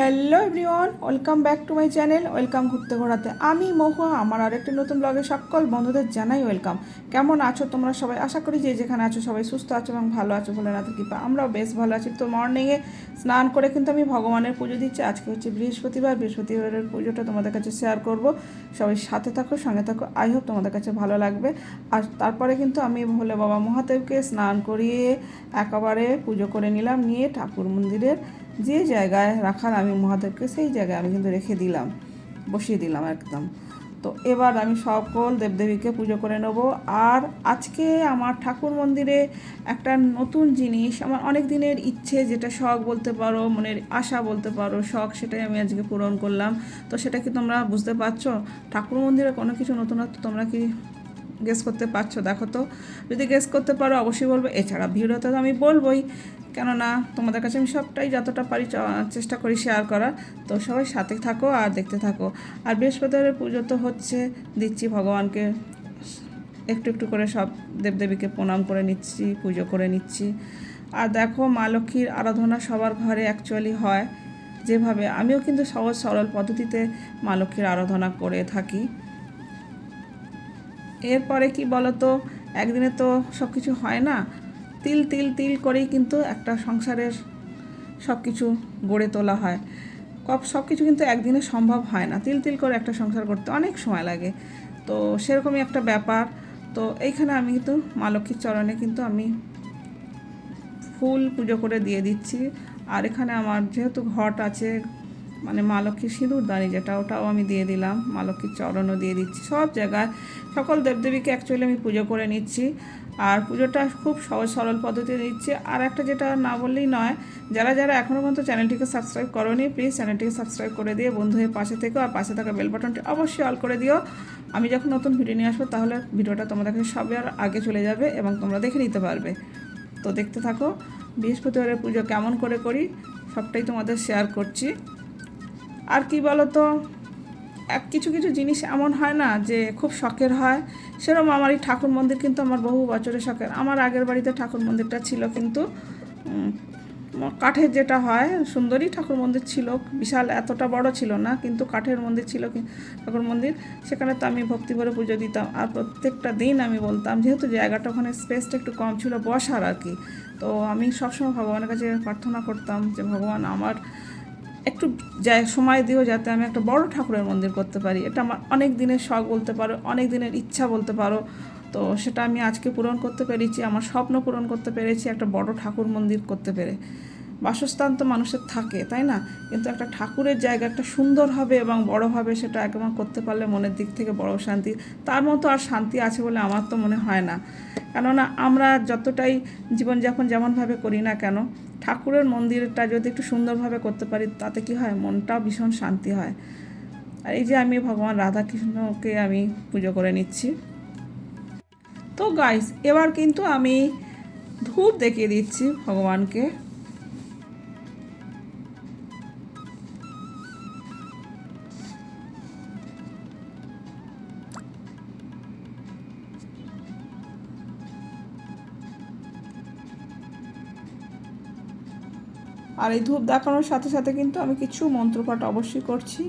Hello everyone, welcome back to my channel. Welcome ঘুরতে ঘোরাতে। আমি মহুয়া, আমার আরেকটি নতুন ব্লগে সকল বন্ধুদের জানাই ওয়েলকাম। কেমন আছো তোমরা সবাই? আশা করি যে যেখানে আছো সবাই সুস্থ আছো এবং ভালো আছো বলে না কৃপা আমরাও বেশ ভালো আছি। তো মর্নিংয়ে স্নান করে কিন্তু আমি ভগবানের পুজো দিচ্ছি। আজকে হচ্ছে বৃহস্পতিবারের পুজোটা তোমাদের কাছে শেয়ার করব। সবাই সাথে থাকো, সঙ্গে থাকো। আই হোপ তোমাদের কাছে ভালো লাগবে। আর তারপরে কিন্তু আমি ভোলে বাবা মহাদেবকে স্নান করিয়ে একেবারে পুজো করে নিলাম, নিয়ে ঠাকুর মন্দিরের যে জায়গায় রাখার আমি মহাদেবকে সেই জায়গায় আমি কিন্তু রেখে দিলাম, বসিয়ে দিলাম একদম। তো এবার আমি সকল দেবদেবীকে পুজো করে নেব। আর আজকে আমার ঠাকুর মন্দিরে একটা নতুন জিনিস, আমার অনেক দিনের ইচ্ছে, যেটা শখ বলতে পারো, মনের আশা বলতে পারো, শখ, সেটাই আমি আজকে পূরণ করলাম। তো সেটা কি তোমরা বুঝতে পারছো? ঠাকুর মন্দিরে কোনো কিছু নতুনত্ব তোমরা কি গেস করতে পারছো? দেখো তো, যদি গেস করতে পারো অবশ্যই বলবো। এছাড়া ভিডিওতে তো আমি বলবোই, কেননা তোমাদের কাছে আমি সবটাই যতটা পারি চেষ্টা করি শেয়ার করার। তো সবাই সাথে থাকো আর দেখতে থাকো। আর বৃহস্পতিবারের পুজো তো হচ্ছে, দিচ্ছি ভগবানকে একটু একটু করে সব দেবদেবীকে প্রণাম করে নিচ্ছি, পুজো করে নিচ্ছি। আর দেখো, মা লক্ষ্মীর আরাধনা সবার ঘরে অ্যাকচুয়ালি হয় যেভাবে, আমিও কিন্তু সহজ সরল পদ্ধতিতে মা লক্ষ্মীর আরাধনা করে থাকি। এরপরে কি বলো তো, একদিনে তো সব কিছু হয় না। তিল তিল তিল করেই কিন্তু একটা সংসারের সব কিছু গড়ে তোলা হয়। সব কিছু কিন্তু একদিনে সম্ভব হয় না। তিল তিল করে একটা সংসার করতে অনেক সময় লাগে। তো সেরকমই একটা ব্যাপার। তো এইখানে আমি কিন্তু মা লক্ষ্মীর চরণে কিন্তু আমি ফুল পুজো করে দিয়ে দিচ্ছি। আর এখানে আমার যেহেতু ঘট আছে, মানে মা লক্ষ্মীর সিঁদুরদানি যেটা, ওটাও আমি দিয়ে দিলাম। মা লক্ষ্মীর চরণও দিয়ে দিচ্ছি। সব জায়গায় সকল দেবদেবীকে অ্যাকচুয়ালি আমি পুজো করে নিচ্ছি। আর পুজোটা খুব সহজ সরল পদ্ধতিতে দিচ্ছি। আর একটা যেটা না বললেই নয়, যারা যারা এখনও পর্যন্ত চ্যানেলটিকে সাবস্ক্রাইব করোনি, প্লিজ চ্যানেলটিকে সাবস্ক্রাইব করে দিয়ে বন্ধু হয়ে পাশে থেকো। আর পাশে থাকা বেল বাটনটি অবশ্যই অল করে দিও। আমি যখন নতুন ভিডিও নিয়ে আসবো, তাহলে ভিডিওটা তোমাদের কাছে সবার আগে চলে যাবে এবং তোমরা দেখে নিতে পারবে। তো দেখতে থাকো বৃহস্পতিবারের পুজো কেমন করে করি, সবটাই তোমাদের শেয়ার করছি। আর কি বলো তো, কিছু কিছু জিনিস এমন হয় না যে খুব শখের হয়, সেরকম আমার এই ঠাকুর মন্দির কিন্তু আমার বহু বছরের শখের। আমার আগের বাড়িতে ঠাকুর মন্দিরটা ছিল কিন্তু কাঠের, যেটা হয় সুন্দরী ঠাকুর মন্দির ছিল, বিশাল এতটা বড় ছিল না, কিন্তু কাঠের মন্দির ছিল ঠাকুর মন্দির। সেখানে তো আমি ভক্তি করে পুজো দিতাম। আর প্রত্যেকটা দিন আমি বলতাম, যেহেতু জায়গাটা ওখানে স্পেসটা একটু কম ছিল বসার আর কি, তো আমি সবসময় ভগবানের কাছে প্রার্থনা করতাম যে ভগবান আমার একটু সময় দিও, যাতে আমি একটা বড় ঠাকুরের মন্দির করতে পারি। এটা আমার অনেক দিনের শখ বলতে পারো, অনেক দিনের ইচ্ছা বলতে পারো। তো সেটা আমি আজকে পূরণ করতে পেরেছি, আমার স্বপ্ন পূরণ করতে পেরেছি, একটা বড় ঠাকুর মন্দির করতে পেরে। বাসস্থান তো মানুষের থাকে, তাই না? কিন্তু একটা ঠাকুরের জায়গা একটা সুন্দর হবে এবং বড় হবে, সেটা একদম করতে পারলে মনের দিক থেকে বড় শান্তি। তার মতো আর শান্তি আছে বলে আমার তো মনে হয় না। কেননা আমরা যতটাই জীবনযাপন যেমনভাবে করি না কেন, ঠাকুরের মন্দিরটা যদি একটু সুন্দরভাবে করতে পারি, তাতে কি হয়, মনটাও ভীষণ শান্তি হয়। আর এই যে আমি ভগবান রাধাকৃষ্ণকে আমি পুজো করে নিচ্ছি। তো গাইস, এবার কিন্তু আমি ধূপ দেখিয়ে দিচ্ছি ভগবানকে। আর এই ধূপ দেখানোর সাথে সাথে কিন্তু আমি কিছু মন্ত্রপাঠ অবশ্যই করছি।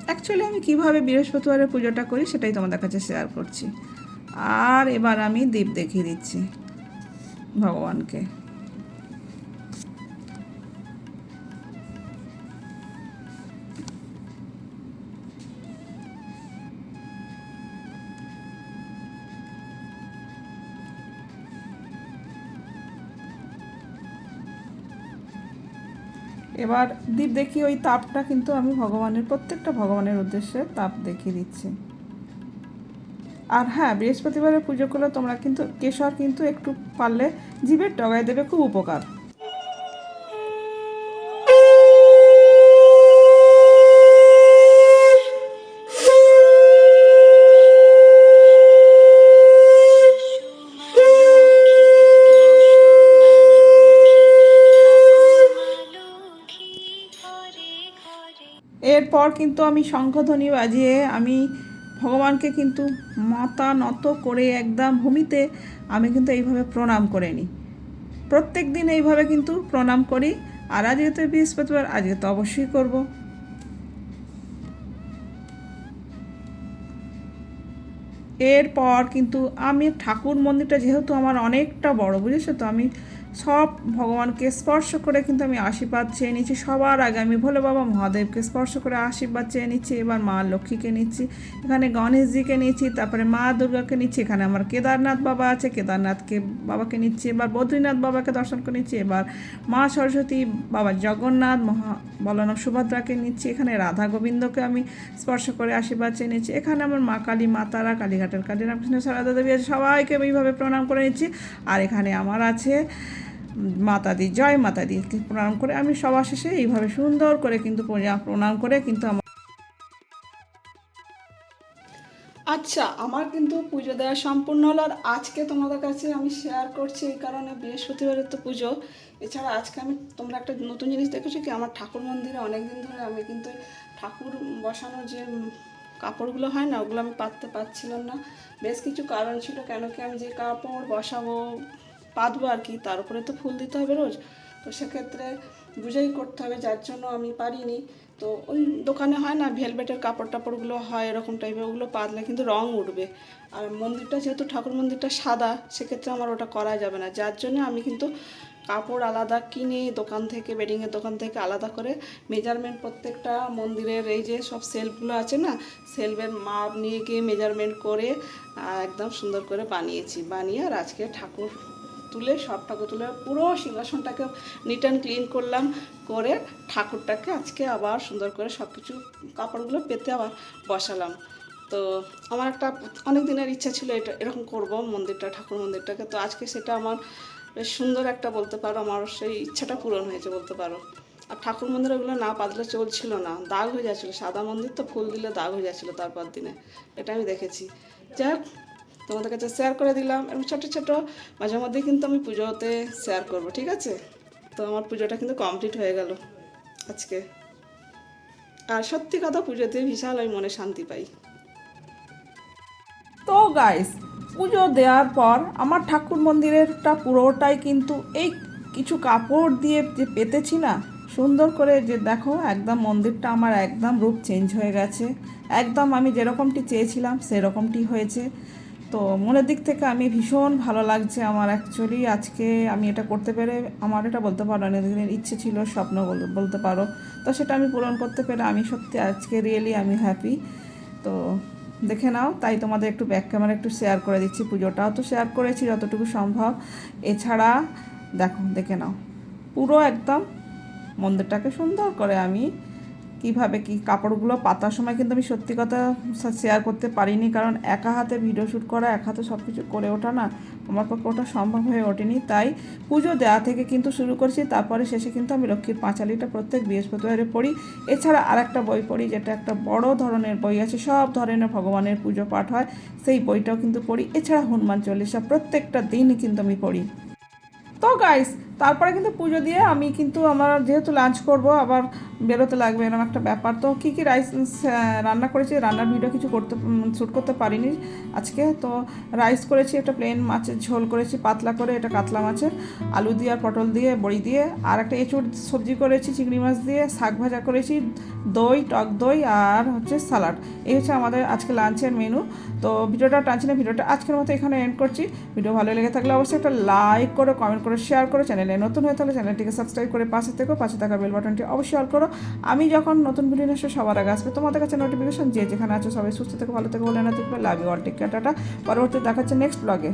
অ্যাকচুয়ালি আমি কিভাবে বৃহস্পতিবারের পুজোটা করি সেটাই তোমাদের কাছে শেয়ার করছি। আর এবার আমি দীপ দেখিয়ে দিচ্ছি ভগবানকে। এবার দীপ দেখিয়ে ওই তাপটা কিন্তু আমি প্রত্যেকটা ভগবানের উদ্দেশ্যে তাপ দেখিয়ে দিচ্ছি। আর হ্যাঁ, বৃহস্পতিবারের পুজো করলে তোমরা কিন্তু কেশর কিন্তু একটু পারলে জিভের ডগায় দেবে, খুব উপকার। এরপর কিন্তু আমি শঙ্খধ্বনি বাজিয়ে আমি ভগবানকে কিন্তু মাথা নত করে একদম ভূমিতে আমি কিন্তু এইভাবে প্রণাম করে নিই। প্রত্যেক দিন এইভাবে কিন্তু প্রণাম করি। আর আজ যেহেতু বৃহস্পতিবার, আজকে তো অবশ্যই করব। এরপর কিন্তু আমি ঠাকুর মন্দিরটা যেহেতু আমার অনেকটা বড়, বুঝেছো তো, আমি সব ভগবানকে স্পর্শ করে কিন্তু আমি আশীর্বাদ চেয়ে নিচ্ছি। সবার আগে আমি ভোলে বাবা মহাদেবকে স্পর্শ করে আশীর্বাদ চেয়ে নিচ্ছি। এবার মা লক্ষ্মীকে নিচ্ছি, এখানে গণেশজিকে নিচ্ছি, তারপরে মা দুর্গাকে নিচ্ছি। এখানে আমার কেদারনাথ বাবা আছে, কেদারনাথকে বাবাকে নিচ্ছি। এবার বদ্রীনাথ বাবাকে দর্শন করে নিচ্ছি। এবার মা সরস্বতী, বাবা জগন্নাথ, বলরাম সুভদ্রাকে নিচ্ছি। এখানে রাধা গোবিন্দকে আমি স্পর্শ করে আশীর্বাদ চেয়ে নিচ্ছি। এখানে আমার মা কালী, মা তারা, কালীঘাটের কালী রামকৃষ্ণ, সারদা দেবী আছে, সবাইকে এইভাবে প্রণাম করে নিচ্ছি। আর এখানে আমার আছে মাতা দি, জয় মাতা দি প্রণাম করে আমি সবার শেষে এইভাবে সুন্দর করে কিন্তু প্রণাম করে কিন্তু আমার আচ্ছা, আমার কিন্তু পুজো দেওয়া সম্পূর্ণ হলো। আর আজকে তোমাদের কাছে আমি শেয়ার করছি এই কারণে, বৃহস্পতিবারের তো পুজো। এছাড়া আজকে আমি তোমরা একটা নতুন জিনিস দেখেছো কি, আমার ঠাকুর মন্দিরে অনেক দিন ধরে আমি কিন্তু ঠাকুর বসানোর যে কাপড়গুলো হয় না, ওগুলো আমি পাততে পারছিলাম না। বেশ কিছু কারণ ছিল, কেন কি আমি যে কাপড় বসাবো পাতবো আর কি, তার উপরে তো ফুল দিতে হবে রোজ, তো সেক্ষেত্রে বুঝেই করতে হবে, যার জন্য আমি পারিনি। তো ওই দোকানে হয় না ভেলভেটের কাপড় টাপড়গুলো হয় এরকম টাইপের, ওগুলো পাতলে কিন্তু রং উঠবে। আর মন্দিরটা যেহেতু ঠাকুর মন্দিরটা সাদা, সেক্ষেত্রে আমার ওটা করা যাবে না, যার জন্য আমি কিন্তু কাপড় আলাদা কিনে দোকান থেকে, বেডিংয়ের দোকান থেকে আলাদা করে মেজারমেন্ট, প্রত্যেকটা মন্দিরের এই যে সব সেলফগুলো আছে না, সেলফের মাপ নিয়ে গিয়ে মেজারমেন্ট করে একদম সুন্দর করে বানিয়ে আর আজকে ঠাকুর তুলে, সব ঠাকুর তুলে পুরো সিংহাসনটাকে নিট অ্যান্ড ক্লিন করলাম, করে ঠাকুরটাকে আজকে আবার সুন্দর করে সব কিছু কাপড়গুলো পেতে আবার বসালাম। তো আমার একটা অনেক দিনের ইচ্ছা ছিল এটা এরকম করব মন্দিরটা, ঠাকুর মন্দিরটাকে। তো আজকে সেটা আমার বেশ সুন্দর একটা, বলতে পারো আমার সেই ইচ্ছাটা পূরণ হয়েছে বলতে পারো। আর ঠাকুর মন্দির ওগুলো না পাতলে চলছিল না, দাগ হয়ে যাচ্ছিলো। সাদা মন্দির তো ফুল দিলে দাগ হয়ে যাচ্ছিলো তারপর দিনে, এটা আমি দেখেছি। যাই হোক, তোমাদের কাছে শেয়ার করে দিলাম। এবং ছোটো ছোটো মাঝে মধ্যেই কিন্তু আমি পুজোতে শেয়ার করব, ঠিক আছে? তো আমার পুজোটা কিন্তু কমপ্লিট হয়ে গেল আজকে। আর সত্যি কথা, পুজোতে বিশাল আমি মনে শান্তি পাই। তো গাইস, পুজো দেওয়ার পর আমার ঠাকুর মন্দিরেরটা পুরোটাই কিন্তু এই কিছু কাপড় দিয়ে যে পেতেছি না সুন্দর করে, যে দেখো একদম মন্দিরটা আমার একদম রূপ চেঞ্জ হয়ে গেছে। একদম আমি যেরকমটি চেয়েছিলাম সেরকমটি হয়েছে। তো মনের দিক থেকে আমি ভীষণ ভালো লাগছে আমার। অ্যাকচুয়ালি আজকে আমি এটা করতে পেরে, আমার এটা বলতে পারো অনেক দিনের ইচ্ছে ছিল, স্বপ্ন বলতে পারো, তো সেটা আমি পূরণ করতে পেরে আমি সত্যি আজকে রিয়েলি আমি হ্যাপি। তো দেখে নাও, তাই তোমাদের একটু ব্যাক ক্যামেরা একটু শেয়ার করে দিচ্ছি। পুজোটাও তো শেয়ার করেছি যতটুকু সম্ভব। এছাড়া দেখো, দেখে নাও পুরো একদম মন্দিরটাকে সুন্দর করে আমি কীভাবে কি কাপড়গুলো পাতার সময় কিন্তু আমি সত্যি কথা শেয়ার করতে পারিনি, কারণ একা হাতে ভিডিও শ্যুট করা, এক হাতে সব কিছু করে ওঠা না আমার পক্ষে ওটা সম্ভব হয়ে ওঠেনি। তাই পুজো দেওয়া থেকে কিন্তু শুরু করছি, তারপরে শেষে কিন্তু আমি লক্ষ্মীর পাঁচালিটা প্রত্যেক বৃহস্পতিবারে পড়ি। এছাড়া আর একটা বই পড়ি, যেটা একটা বড় ধরনের বই আছে, সব ধরনের ভগবানের পুজো পাঠ হয়, সেই বইটাও কিন্তু পড়ি। এছাড়া হনুমান চল্লিশা প্রত্যেকটা দিনই কিন্তু আমি পড়ি। তো গাইস, তারপরে কিন্তু পুজো দিয়ে আমি কিন্তু আমার যেহেতু লাঞ্চ করব, আবার বেরোতে লাগবে, এরকম একটা ব্যাপার। তো কী কী রাইস রান্না করেছি, রান্নার ভিডিও কিছু শ্যুট করতে পারিনি আজকে। তো রাইস করেছি, একটা প্লেন মাছের ঝোল করেছি পাতলা করে, এটা কাতলা মাছের, আলু দিয়ে আর পটল দিয়ে বড়ি দিয়ে, আর একটা এঁচুড় সবজি করেছি চিংড়ি মাছ দিয়ে, শাক ভাজা করেছি, দই, টক দই, আর হচ্ছে সালাড। এই হচ্ছে আমাদের আজকে লাঞ্চের মেনু। তো ভিডিওটা টানছি না, ভিডিওটা আজকের মতো এখানে এন্ড করছি। ভিডিও ভালো লেগে থাকলে অবশ্যই একটা লাইক করো, কমেন্ট করে শেয়ার করো। চ্যানেলে নতুন হয়ে থাকলে চ্যানেলটিকে সাবস্ক্রাইব করে পাশে থেকো, পাশে থাকা বেল বাটনটি অবশ্যই অল করো। আমি যখন নতুন ভিডিও নিয়ে আসবো সবার আগে আসবে তোমাদের কাছে নোটিফিকেশন। যে যেখানে আছো সবাই সুস্থ থেকো, ভালো থেকো, বলে না থাকবে। Love you all, take care, tata. পরবর্তী দেখাচ্ছে নেক্সট ব্লগে।